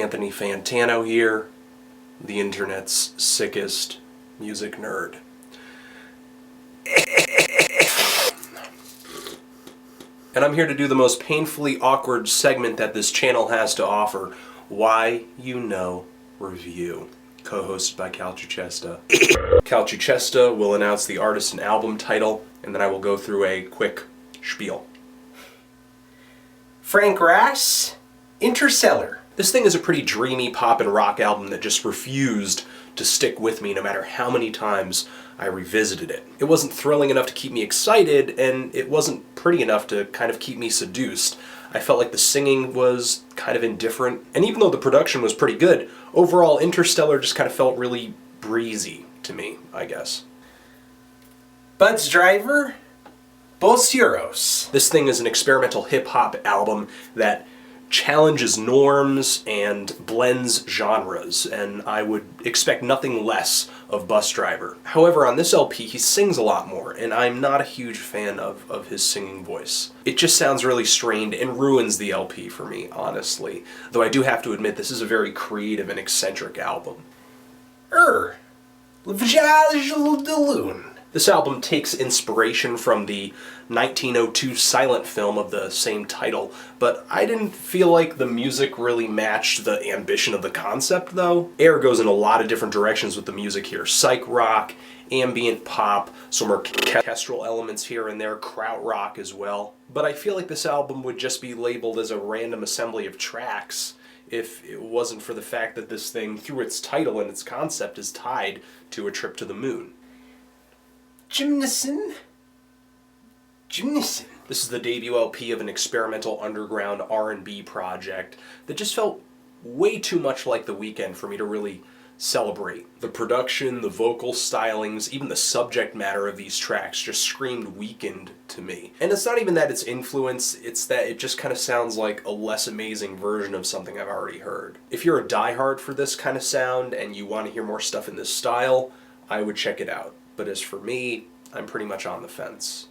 Anthony Fantano here, the internet's sickest music nerd. And I'm here to do the most painfully awkward segment that this channel has to offer, Why You Know Review, co-hosted by Calcichesta. Calcichesta will announce the artist and album title, and then I will go through a quick spiel. Frank Rass, Interstellar. This thing is a pretty dreamy pop and rock album that just refused to stick with me no matter how many times I revisited it. It wasn't thrilling enough to keep me excited, and it wasn't pretty enough to kind of keep me seduced. I felt like the singing was kind of indifferent, and even though the production was pretty good, overall Interstellar just kind of felt really breezy to me, I guess. BUSDRIVER, BUSDRIVER. This thing is an experimental hip-hop album that challenges norms and blends genres, and I would expect nothing less of BUSDRIVER. However, on this LP he sings a lot more, and I'm not a huge fan of his singing voice. It just sounds really strained and ruins the LP for me, honestly. Though I do have to admit this is a very creative and eccentric album. Visual Delune. This album takes inspiration from the 1902 silent film of the same title, but I didn't feel like the music really matched the ambition of the concept, though. Air goes in a lot of different directions with the music here. Psych rock, ambient pop, some orchestral elements here and there, krautrock as well. But I feel like this album would just be labeled as a random assembly of tracks if it wasn't for the fact that this thing, through its title and its concept, is tied to a trip to the moon. JMSN. This is the debut LP of an experimental underground R&B project that just felt way too much like The Weeknd for me to really celebrate. The production, the vocal stylings, even the subject matter of these tracks just screamed Weeknd to me. And it's not even that it's influence, it's that it just kind of sounds like a less amazing version of something I've already heard. If you're a diehard for this kind of sound and you want to hear more stuff in this style, I would check it out. But as for me, I'm pretty much on the fence.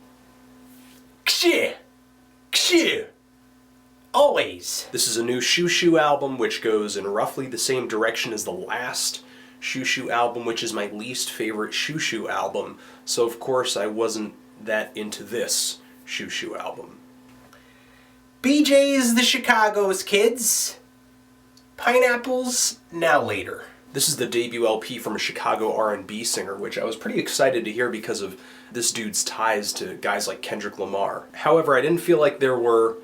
Always. This is a new Shoo Shoo album which goes in roughly the same direction as the last Shoo Shoo album, which is my least favorite Shoo Shoo album, so of course I wasn't that into this Shoo Shoo album. BJ's the Chicago's Kids. Pineapples, Now Later. This is the debut LP from a Chicago R&B singer, which I was pretty excited to hear because of this dude's ties to guys like Kendrick Lamar. However, I didn't feel like there were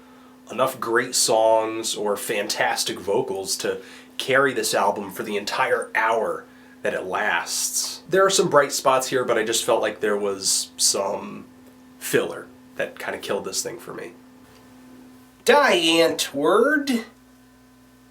enough great songs or fantastic vocals to carry this album for the entire hour that it lasts. There are some bright spots here, but I just felt like there was some filler that kind of killed this thing for me. Antwoord,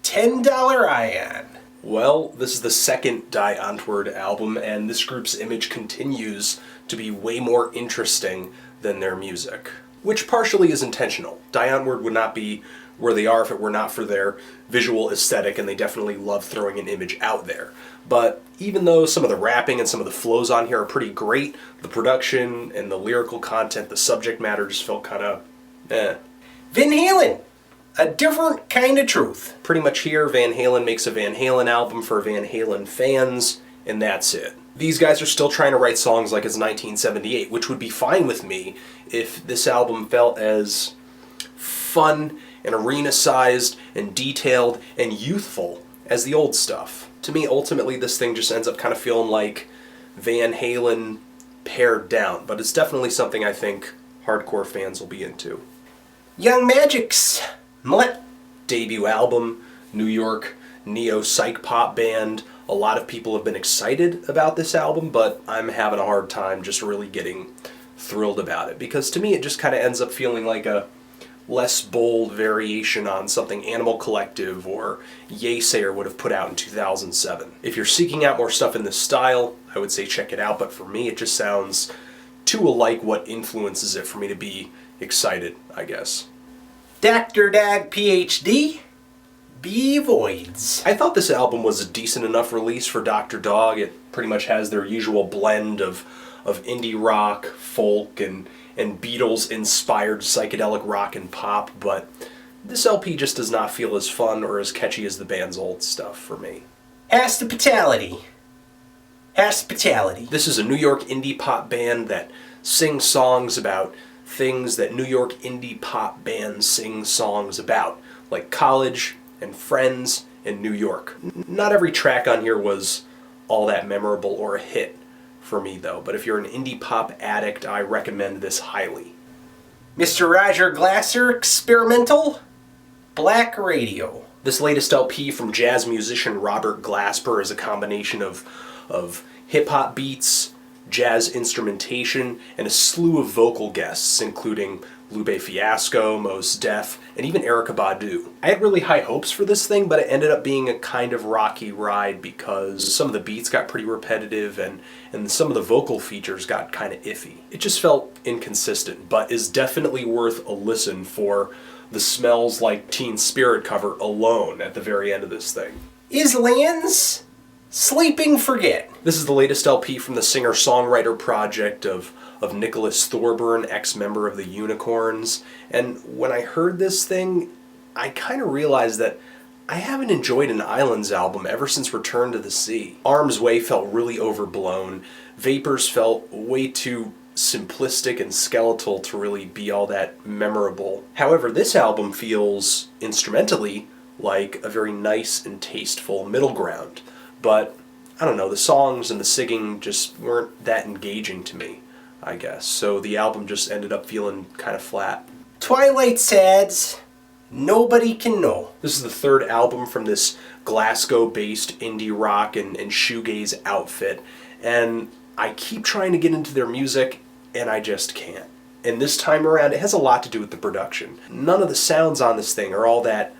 $10 Ion. Well, this is the second Antwoord album, and this group's image continues to be way more interesting than their music, which partially is intentional. Antwoord would not be where they are if it were not for their visual aesthetic, and they definitely love throwing an image out there. But even though some of the rapping and some of the flows on here are pretty great, the production and the lyrical content, the subject matter just felt kind of eh. Van Halen, A Different Kind of Truth. Pretty much here, Van Halen makes a Van Halen album for Van Halen fans, and that's it. These guys are still trying to write songs like it's 1978, which would be fine with me if this album felt as fun and arena-sized and detailed and youthful as the old stuff. To me, ultimately, this thing just ends up kind of feeling like Van Halen pared down, but it's definitely something I think hardcore fans will be into. Young Magic's Mutt. Debut album, New York neo-psych pop band. A lot of people have been excited about this album, but I'm having a hard time just really getting thrilled about it, because to me it just kind of ends up feeling like a less bold variation on something Animal Collective or Yeasayer would have put out in 2007. If you're seeking out more stuff in this style, I would say check it out, but for me it just sounds too alike what influences it for me to be excited, I guess. DrDawg PhD, BUSDRIVER. I thought this album was a decent enough release for DrDawg. It pretty much has their usual blend of indie rock, folk, and Beatles-inspired psychedelic rock and pop, but This LP just does not feel as fun or as catchy as the band's old stuff for me. Hospitality. Hospitality. This is a New York indie pop band that sings songs about things that New York indie pop bands sing songs about, like college and friends and New York. Not every track on here was all that memorable or a hit for me though, but if you're an indie pop addict, I recommend this highly. Mr. Roger Glasper, Experimental, Black Radio. This latest LP from jazz musician Robert Glasper is a combination of hip-hop beats, jazz instrumentation, and a slew of vocal guests, including Lupe Fiasco, Mos Def, and even Erykah Badu. I had really high hopes for this thing, but it ended up being a kind of rocky ride because some of the beats got pretty repetitive and some of the vocal features got kind of iffy. It just felt inconsistent, but is definitely worth a listen for the Smells Like Teen Spirit cover alone at the very end of this thing. Is Lands Sleeping Forget? This is the latest LP from the singer-songwriter project of Nicholas Thorburn, ex-member of the Unicorns. And when I heard this thing, I kind of realized that I haven't enjoyed an Nylunds album ever since Return to the Sea. Arm's Way felt really overblown. Vapors felt way too simplistic and skeletal to really be all that memorable. However, this album feels, instrumentally, like a very nice and tasteful middle ground. But, I don't know, the songs and the singing just weren't that engaging to me, I guess. So the album just ended up feeling kind of flat. Twilight Sads, Nobody Can Know. This is the third album from this Glasgow-based indie rock and shoegaze outfit, and I keep trying to get into their music, and I just can't. And this time around, it has a lot to do with the production. None of the sounds on this thing are all that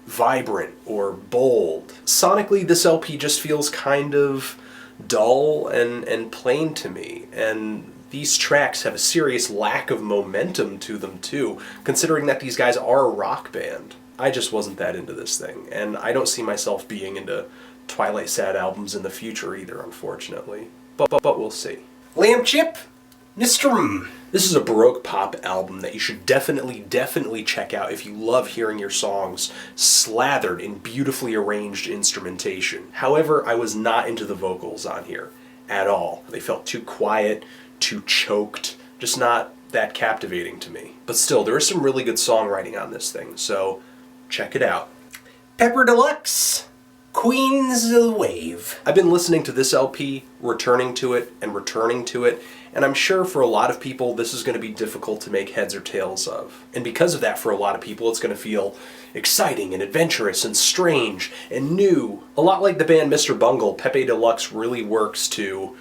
vibrant or bold. Sonically, this LP just feels kind of dull and plain to me, and these tracks have a serious lack of momentum to them too, considering that these guys are a rock band. I just wasn't that into this thing, and I don't see myself being into Twilight Sad albums in the future either, unfortunately. But we'll see. Lampchip, Mr. M. This is a Baroque pop album that you should definitely check out if you love hearing your songs slathered in beautifully arranged instrumentation. However, I was not into the vocals on here at all. They felt too quiet, too choked, just not that captivating to me. But still, there is some really good songwriting on this thing, so check it out. PEPE Deluxe, Queens of the Wave. I've been listening to this LP, returning to it, and I'm sure for a lot of people this is going to be difficult to make heads or tails of. And because of that, for a lot of people, it's going to feel exciting and adventurous and strange and new. A lot like the band Mr. Bungle, PEPE Deluxe really works to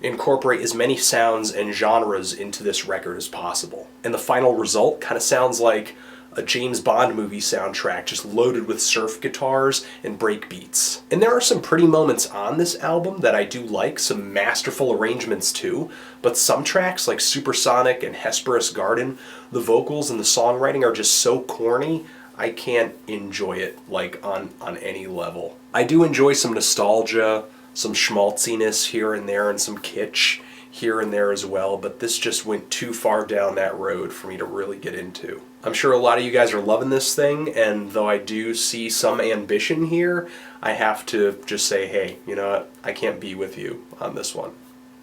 incorporate as many sounds and genres into this record as possible. And the final result kind of sounds like a James Bond movie soundtrack just loaded with surf guitars and break beats. And there are some pretty moments on this album that I do like, some masterful arrangements too, but some tracks like Supersonic and Hesperus Garden, the vocals and the songwriting are just so corny, I can't enjoy it like on any level. I do enjoy some nostalgia, some schmaltziness here and there, and some kitsch here and there as well, but this just went too far down that road for me to really get into. I'm sure a lot of you guys are loving this thing, and though I do see some ambition here, I have to just say, hey, you know what? I can't be with you on this one.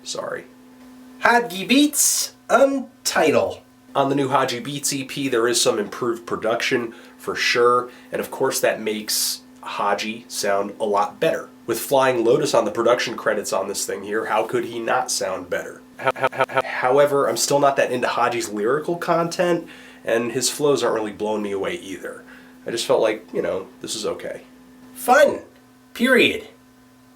Sorry. Haji Beats, Untitled. On the new Haji Beats EP, there is some improved production for sure, and of course that makes Haji sound a lot better. With Flying Lotus on the production credits on this thing here, how could he not sound better? However, I'm still not that into Haji's lyrical content, and his flows aren't really blowing me away either. I just felt like, you know, this is okay. Fun. Period.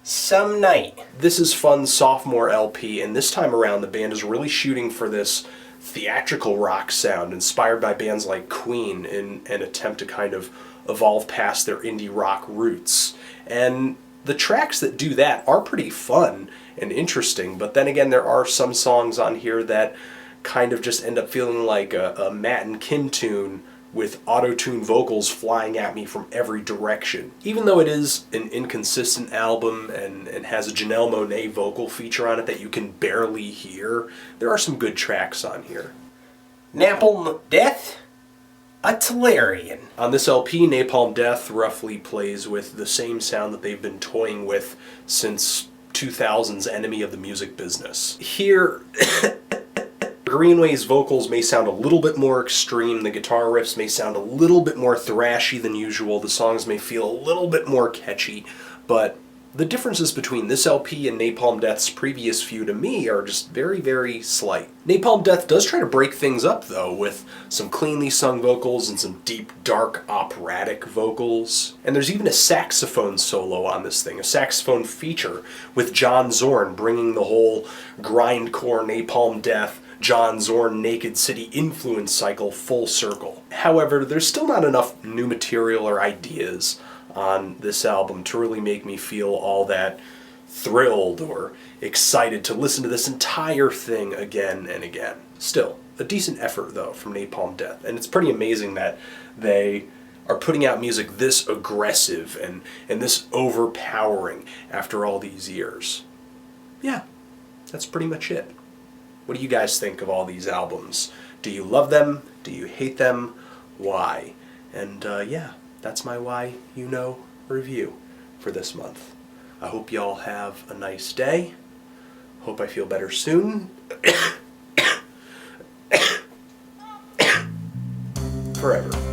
Some Night. This is Fun's sophomore LP, and this time around the band is really shooting for this theatrical rock sound inspired by bands like Queen in an attempt to kind of evolve past their indie rock roots. And the tracks that do that are pretty fun and interesting, but then again there are some songs on here that kind of just end up feeling like a Matt and Kim tune with auto-tune vocals flying at me from every direction. Even though it is an inconsistent album and has a Janelle Monáe vocal feature on it that you can barely hear, there are some good tracks on here. Napalm Death, Utilitarian. On this LP, Napalm Death roughly plays with the same sound that they've been toying with since 2000's Enemy of the Music Business. Here, Greenway's vocals may sound a little bit more extreme, the guitar riffs may sound a little bit more thrashy than usual, the songs may feel a little bit more catchy, but the differences between this LP and Napalm Death's previous few to me are just very, very slight. Napalm Death does try to break things up though, with some cleanly sung vocals and some deep, dark, operatic vocals. And there's even a saxophone solo on this thing, a saxophone feature with John Zorn bringing the whole grindcore Napalm Death, John Zorn Naked City influence cycle full circle. However, there's still not enough new material or ideas on this album to really make me feel all that thrilled or excited to listen to this entire thing again and again. Still, a decent effort though from Napalm Death, and it's pretty amazing that they are putting out music this aggressive and this overpowering after all these years. Yeah, that's pretty much it. What do you guys think of all these albums? Do you love them? Do you hate them? Why? And yeah, that's my Why You Know review for this month. I hope y'all have a nice day. Hope I feel better soon. Forever.